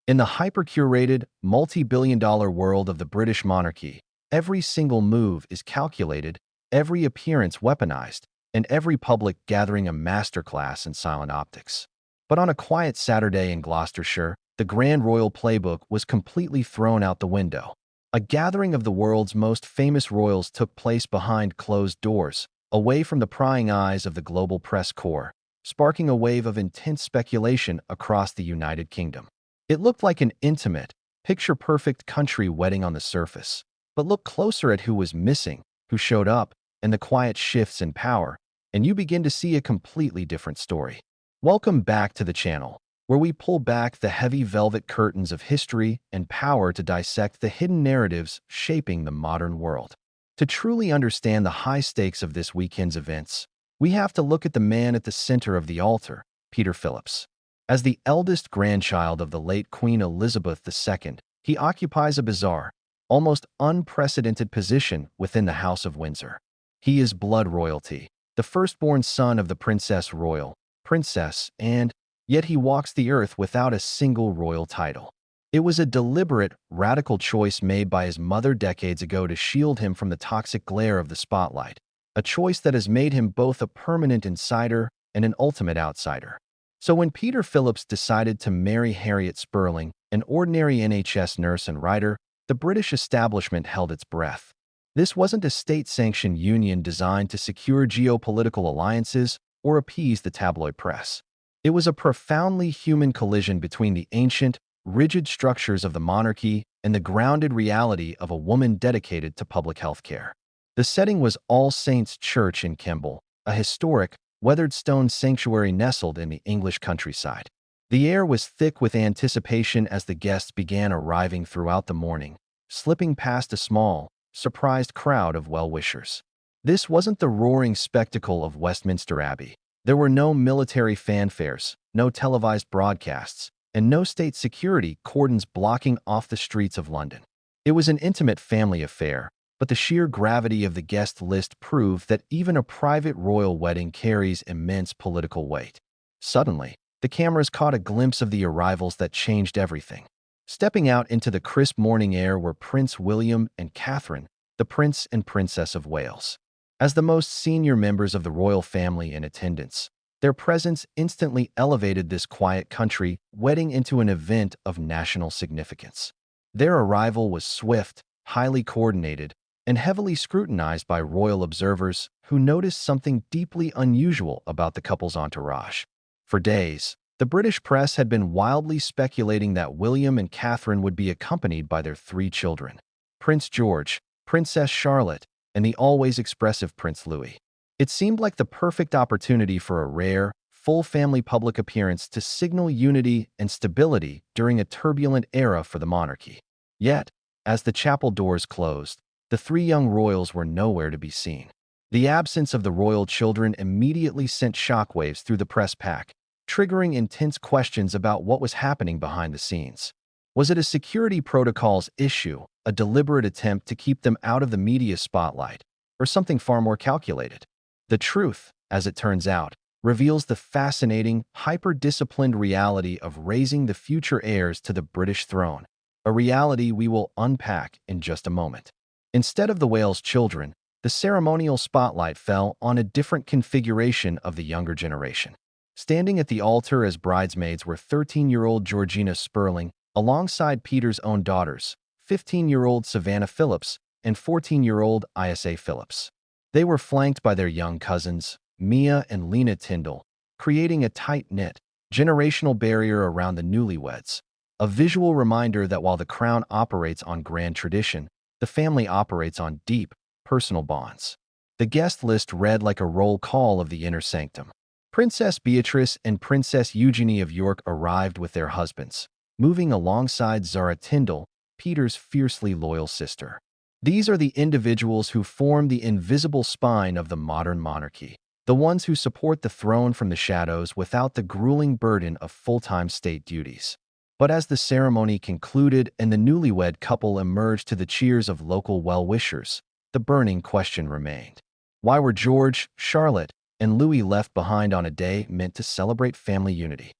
In the hyper-curated, multi-billion-dollar world of the British monarchy, every single move is calculated, every appearance weaponized, and every public gathering a masterclass in silent optics. But on a quiet Saturday in Gloucestershire, the Grand Royal Playbook was completely thrown out the window. A gathering of the world's most famous royals took place behind closed doors, away from the prying eyes of the global press corps, sparking a wave of intense speculation across the United Kingdom. It looked like an intimate, picture-perfect country wedding on the surface. But look closer at who was missing, who showed up, and the quiet shifts in power, and you begin to see a completely different story. Welcome back to the channel, where we pull back the heavy velvet curtains of history and power to dissect the hidden narratives shaping the modern world. To truly understand the high stakes of this weekend's events, we have to look at the man at the center of the altar, Peter Phillips. As the eldest grandchild of the late Queen Elizabeth II, he occupies a bizarre, almost unprecedented position within the House of Windsor. He is blood royalty, the firstborn son of the Princess Royal, Princess, and yet he walks the earth without a single royal title. It was a deliberate, radical choice made by his mother decades ago to shield him from the toxic glare of the spotlight, a choice that has made him both a permanent insider and an ultimate outsider. So when Peter Phillips decided to marry Harriet Sperling, an ordinary NHS nurse and writer, the British establishment held its breath. This wasn't a state-sanctioned union designed to secure geopolitical alliances or appease the tabloid press. It was a profoundly human collision between the ancient, rigid structures of the monarchy and the grounded reality of a woman dedicated to public health care. The setting was All Saints' Church in Kemble, a historic, weathered stone sanctuary nestled in the English countryside. The air was thick with anticipation as the guests began arriving throughout the morning, slipping past a small, surprised crowd of well-wishers. This wasn't the roaring spectacle of Westminster Abbey. There were no military fanfares, no televised broadcasts, and no state security cordons blocking off the streets of London. It was an intimate family affair, but the sheer gravity of the guest list proved that even a private royal wedding carries immense political weight. Suddenly, the cameras caught a glimpse of the arrivals that changed everything. Stepping out into the crisp morning air were Prince William and Catherine, the Prince and Princess of Wales. As the most senior members of the royal family in attendance, their presence instantly elevated this quiet country wedding into an event of national significance. Their arrival was swift, highly coordinated, and heavily scrutinized by royal observers who noticed something deeply unusual about the couple's entourage. For days, the British press had been wildly speculating that William and Catherine would be accompanied by their three children, Prince George, Princess Charlotte, and the always expressive Prince Louis. It seemed like the perfect opportunity for a rare, full-family public appearance to signal unity and stability during a turbulent era for the monarchy. Yet, as the chapel doors closed, the three young royals were nowhere to be seen. The absence of the royal children immediately sent shockwaves through the press pack, triggering intense questions about what was happening behind the scenes. Was it a security protocols issue, a deliberate attempt to keep them out of the media spotlight, or something far more calculated? The truth, as it turns out, reveals the fascinating, hyper-disciplined reality of raising the future heirs to the British throne, a reality we will unpack in just a moment. Instead of the Wales children, the ceremonial spotlight fell on a different configuration of the younger generation. Standing at the altar as bridesmaids were 13-year-old Georgina Sperling, alongside Peter's own daughters, 15-year-old Savannah Phillips and 14-year-old Isa Phillips. They were flanked by their young cousins, Mia and Lena Tyndall, creating a tight-knit, generational barrier around the newlyweds, a visual reminder that while the crown operates on grand tradition, the family operates on deep, personal bonds. The guest list read like a roll call of the inner sanctum. Princess Beatrice and Princess Eugenie of York arrived with their husbands, moving alongside Zara Tyndall, Peter's fiercely loyal sister. These are the individuals who form the invisible spine of the modern monarchy, the ones who support the throne from the shadows without the grueling burden of full-time state duties. But as the ceremony concluded and the newlywed couple emerged to the cheers of local well-wishers, the burning question remained. Why were George, Charlotte, and Louis left behind on a day meant to celebrate family unity?